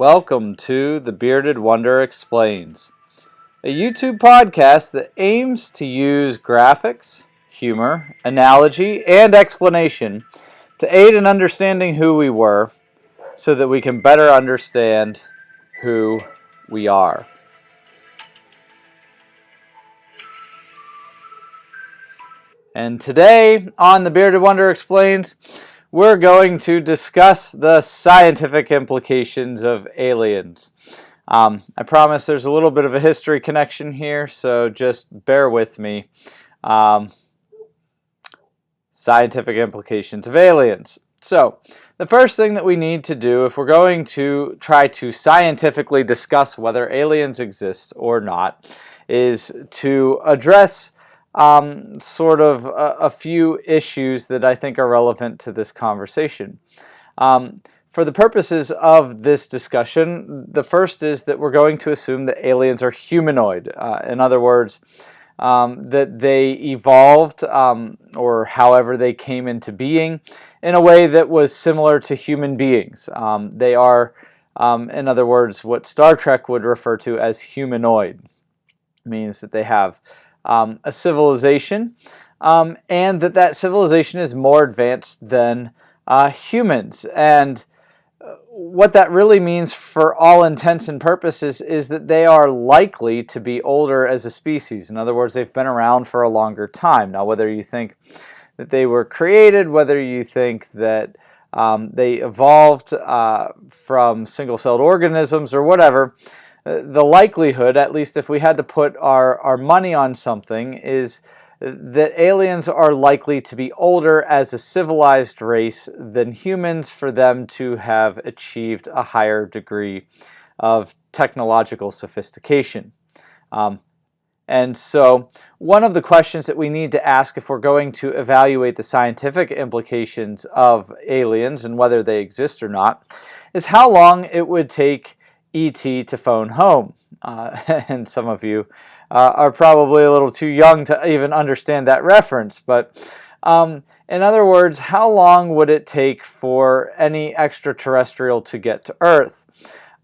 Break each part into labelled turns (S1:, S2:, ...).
S1: Welcome to The Bearded Wonder Explains, a YouTube podcast that aims to use graphics, humor, analogy, and explanation to aid in understanding who we were so that we can better understand who we are. And today on The Bearded Wonder Explains, we're going to discuss the scientific implications of aliens. I promise there's a little bit of a history connection here, so just bear with me. Scientific implications of aliens. So, the first thing that we need to do if we're going to try to scientifically discuss whether aliens exist or not is to address a few issues that I think are relevant to this conversation. For the purposes of this discussion, the first is that we're going to assume that aliens are humanoid. In other words, that they evolved or however they came into being in a way that was similar to human beings. They are, in other words, what Star Trek would refer to as humanoid. It means that they have a civilization, and that civilization is more advanced than humans. And what that really means for all intents and purposes is that they are likely to be older as a species. In other words, they've been around for a longer time. Now, whether you think that they were created, whether you think that they evolved from single-celled organisms or whatever, the likelihood, at least if we had to put our money on something, is that aliens are likely to be older as a civilized race than humans for them to have achieved a higher degree of technological sophistication. And so one of the questions that we need to ask if we're going to evaluate the scientific implications of aliens and whether they exist or not is how long it would take E.T. to phone home. And some of you are probably a little too young to even understand that reference. But in other words, how long would it take for any extraterrestrial to get to Earth?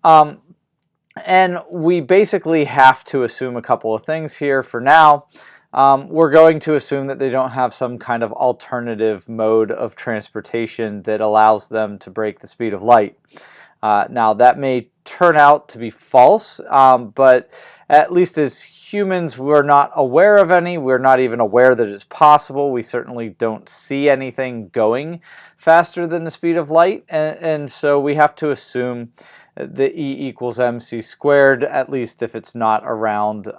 S1: And we basically have to assume a couple of things here for now. We're going to assume that they don't have some kind of alternative mode of transportation that allows them to break the speed of light. Now, that may turn out to be false, but at least as humans, we're not aware of any. We're not even aware that it's possible. We certainly don't see anything going faster than the speed of light, and so we have to assume that E equals mc squared, at least if it's not around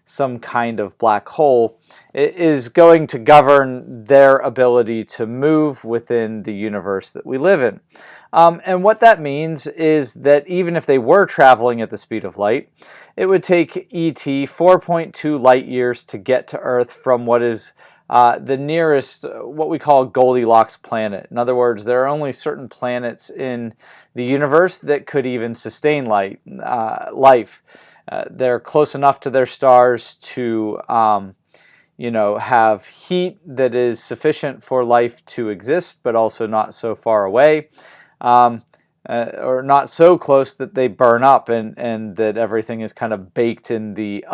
S1: some kind of black hole, it is going to govern their ability to move within the universe that we live in. And what that means is that even if they were traveling at the speed of light, it would take ET 4.2 light years to get to Earth from what is the nearest, what we call Goldilocks planet. In other words, there are only certain planets in the universe that could even sustain life. They're close enough to their stars to have heat that is sufficient for life to exist, but also not so far away. Or not so close that they burn up and that everything is kind of baked in the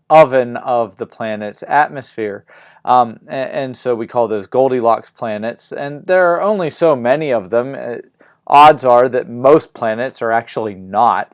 S1: oven of the planet's atmosphere. And so we call those Goldilocks planets. And there are only so many of them. Odds are that most planets are actually not.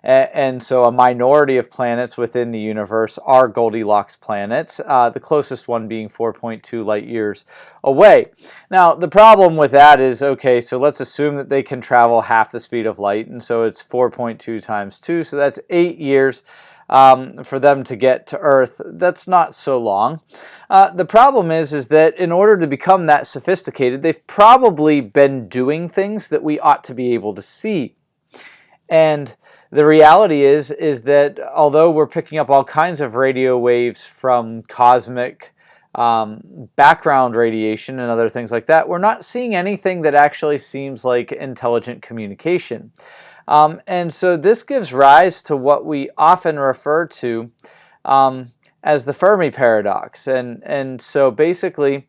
S1: And so a minority of planets within the universe are Goldilocks planets, the closest one being 4.2 light years away. Now, the problem with that is, okay, so let's assume that they can travel half the speed of light, and so it's 4.2 times 2, so that's 8 years for them to get to Earth. That's not so long. The problem is that in order to become that sophisticated, they've probably been doing things that we ought to be able to see. And the reality is that although we're picking up all kinds of radio waves from cosmic background radiation and other things like that, we're not seeing anything that actually seems like intelligent communication. And so this gives rise to what we often refer to as the Fermi Paradox. And so basically,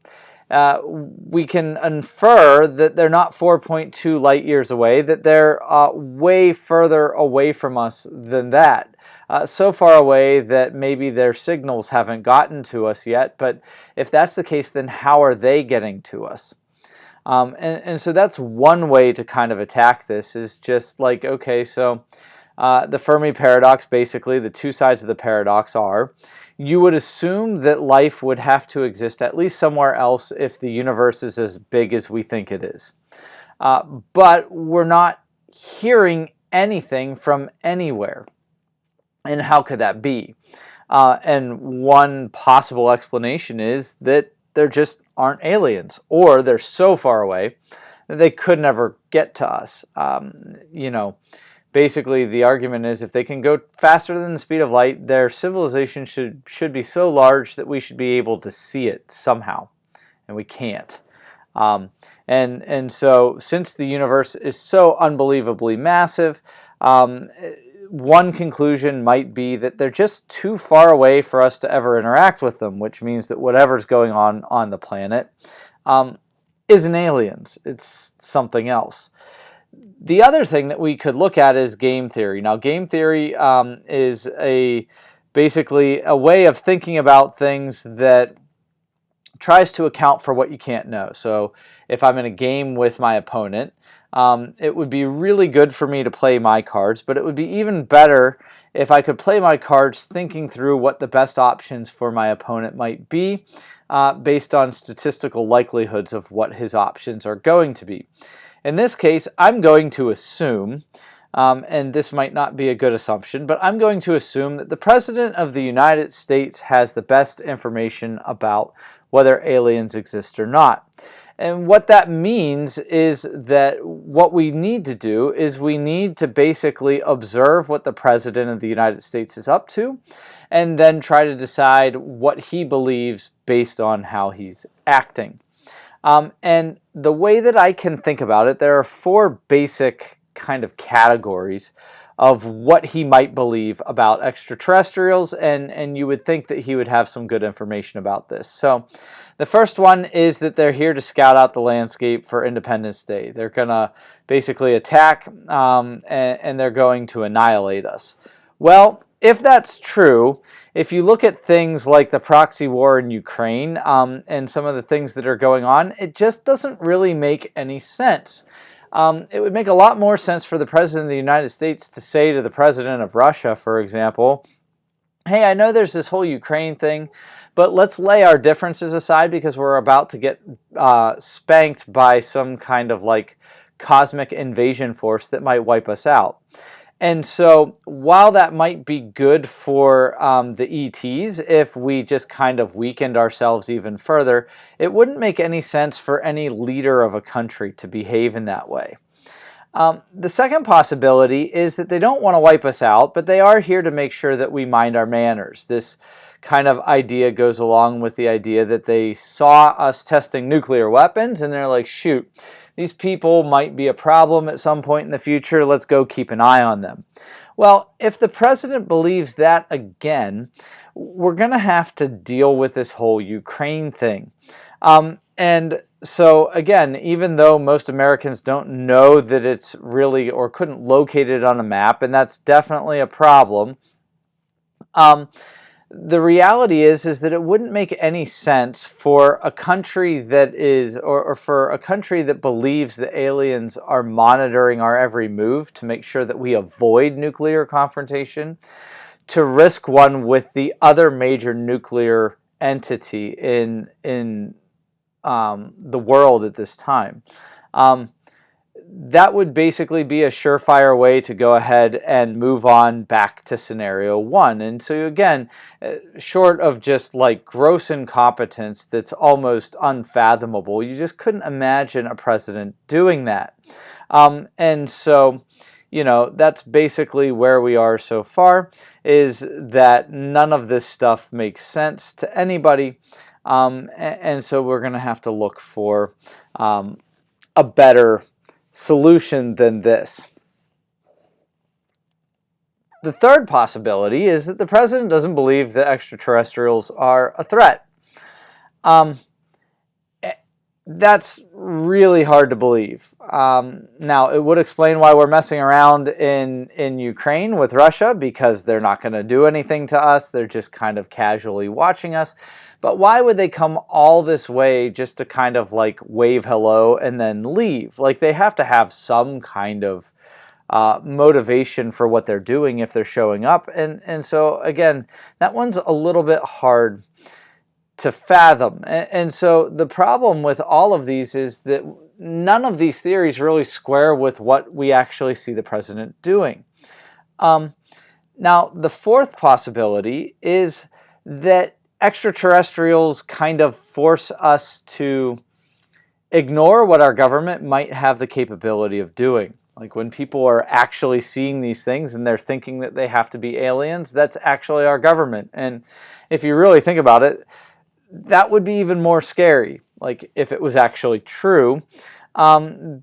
S1: we can infer that they're not 4.2 light years away, that they're way further away from us than that. So far away that maybe their signals haven't gotten to us yet, but if that's the case, then how are they getting to us? And so that's one way to kind of attack this, is just like, okay, so the Fermi Paradox, basically the two sides of the paradox are, you would assume that life would have to exist at least somewhere else if the universe is as big as we think it is. But we're not hearing anything from anywhere. And how could that be? And one possible explanation is that there just aren't aliens, or they're so far away that they could never get to us. Basically the argument is if they can go faster than the speed of light, their civilization should be so large that we should be able to see it somehow, and we can't. And so since the universe is so unbelievably massive, one conclusion might be that they're just too far away for us to ever interact with them, which means that whatever's going on the planet isn't aliens. It's something else. The other thing that we could look at is game theory. Now, game theory is basically a way of thinking about things that tries to account for what you can't know. So if I'm in a game with my opponent, it would be really good for me to play my cards, but it would be even better if I could play my cards thinking through what the best options for my opponent might be based on statistical likelihoods of what his options are going to be. In this case, I'm going to assume, and this might not be a good assumption, but I'm going to assume that the President of the United States has the best information about whether aliens exist or not. And what that means is that what we need to do is we need to basically observe what the President of the United States is up to, and then try to decide what he believes based on how he's acting. And the way that I can think about it, there are four basic kind of categories of what he might believe about extraterrestrials, and you would think that he would have some good information about this. So the first one is that they're here to scout out the landscape for Independence Day. They're going to basically attack, and they're going to annihilate us. Well, if that's true, if you look at things like the proxy war in Ukraine and some of the things that are going on, it just doesn't really make any sense. It would make a lot more sense for the President of the United States to say to the President of Russia, for example, hey, I know there's this whole Ukraine thing, but let's lay our differences aside because we're about to get spanked by some kind of like cosmic invasion force that might wipe us out. And so while that might be good for the ETs, if we just kind of weakened ourselves even further, it wouldn't make any sense for any leader of a country to behave in that way. The second possibility is that they don't want to wipe us out, but they are here to make sure that we mind our manners. This kind of idea goes along with the idea that they saw us testing nuclear weapons and they're like, shoot, these people might be a problem at some point in the future. Let's go keep an eye on them. Well, if the president believes that again, we're going to have to deal with this whole Ukraine thing. And so again, even though most Americans don't know that it's really or couldn't locate it on a map, and that's definitely a problem, the reality is that it wouldn't make any sense for a country that is, or for a country that believes that aliens are monitoring our every move to make sure that we avoid nuclear confrontation, to risk one with the other major nuclear entity in the world at this time. That would basically be a surefire way to go ahead and move on back to scenario one. And so again, short of just like gross incompetence that's almost unfathomable, you just couldn't imagine a president doing that. And so, you know, that's basically where we are so far, is that none of this stuff makes sense to anybody. And so we're going to have to look for a better solution than this. The third possibility is that the president doesn't believe that extraterrestrials are a threat. That's really hard to believe. Now, it would explain why we're messing around in Ukraine with Russia, because they're not going to do anything to us. They're just kind of casually watching us. But why would they come all this way just to kind of like wave hello and then leave? Like, they have to have some kind of motivation for what they're doing if they're showing up. And so, again, that one's a little bit hard to fathom. And so the problem with all of these is that none of these theories really square with what we actually see the president doing. Now, the fourth possibility is that extraterrestrials kind of force us to ignore what our government might have the capability of doing. Like, when people are actually seeing these things and they're thinking that they have to be aliens, that's actually our government. And if you really think about it, that would be even more scary, like if it was actually true,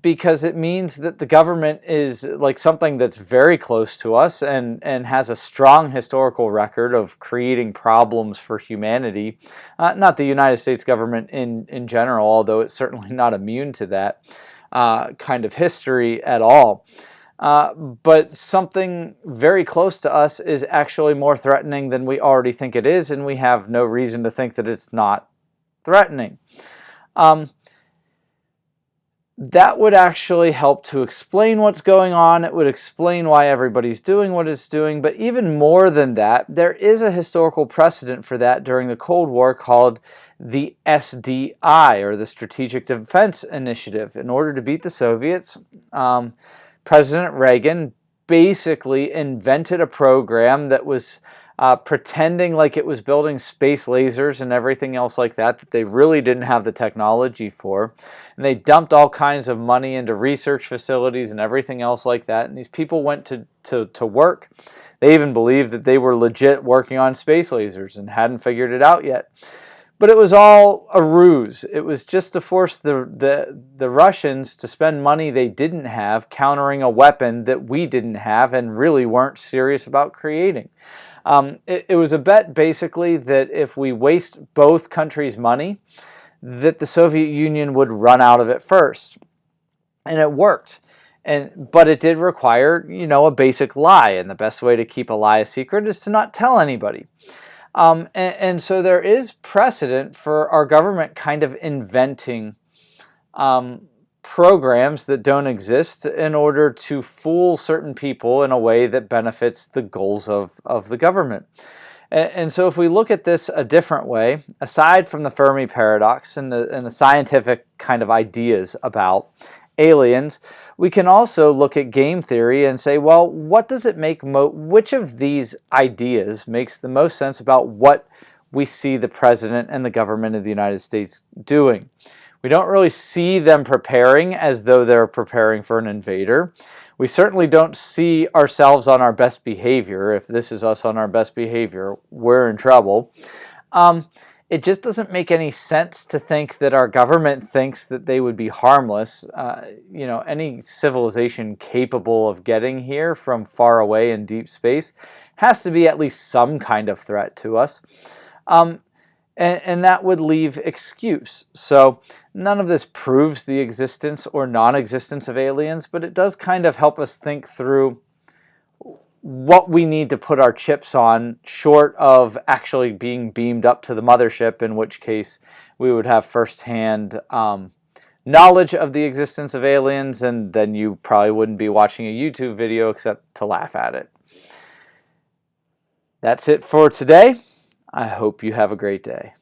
S1: because it means that the government is like something that's very close to us and has a strong historical record of creating problems for humanity. Not the United States government in general, although it's certainly not immune to that kind of history at all. But something very close to us is actually more threatening than we already think it is, and we have no reason to think that it's not threatening. That would actually help to explain what's going on. It would explain why everybody's doing what it's doing. But even more than that, there is a historical precedent for that during the Cold War called the SDI, or the Strategic Defense Initiative. In order to beat the Soviets, President Reagan basically invented a program that was pretending like it was building space lasers and everything else like that they really didn't have the technology for. And they dumped all kinds of money into research facilities and everything else like that. And these people went to work. They even believed that they were legit working on space lasers and hadn't figured it out yet. But it was all a ruse. It was just to force the Russians to spend money they didn't have countering a weapon that we didn't have and really weren't serious about creating. It was a bet, basically, that if we waste both countries' money, that the Soviet Union would run out of it first. And it worked. But it did require, a basic lie. And the best way to keep a lie a secret is to not tell anybody. And so there is precedent for our government kind of inventing programs that don't exist in order to fool certain people in a way that benefits the goals of the government. And so if we look at this a different way, aside from the Fermi Paradox and the scientific kind of ideas about aliens, we can also look at game theory and say, well, what does it make, which of these ideas makes the most sense about what we see the president and the government of the United States doing? We don't really see them preparing as though they're preparing for an invader. We certainly don't see ourselves on our best behavior. If this is us on our best behavior, we're in trouble. It just doesn't make any sense to think that our government thinks that they would be harmless. Any civilization capable of getting here from far away in deep space has to be at least some kind of threat to us. And that would leave excuse. So none of this proves the existence or non-existence of aliens, but it does kind of help us think through what we need to put our chips on, short of actually being beamed up to the mothership, in which case we would have firsthand knowledge of the existence of aliens, and then you probably wouldn't be watching a YouTube video except to laugh at it. That's it for today. I hope you have a great day.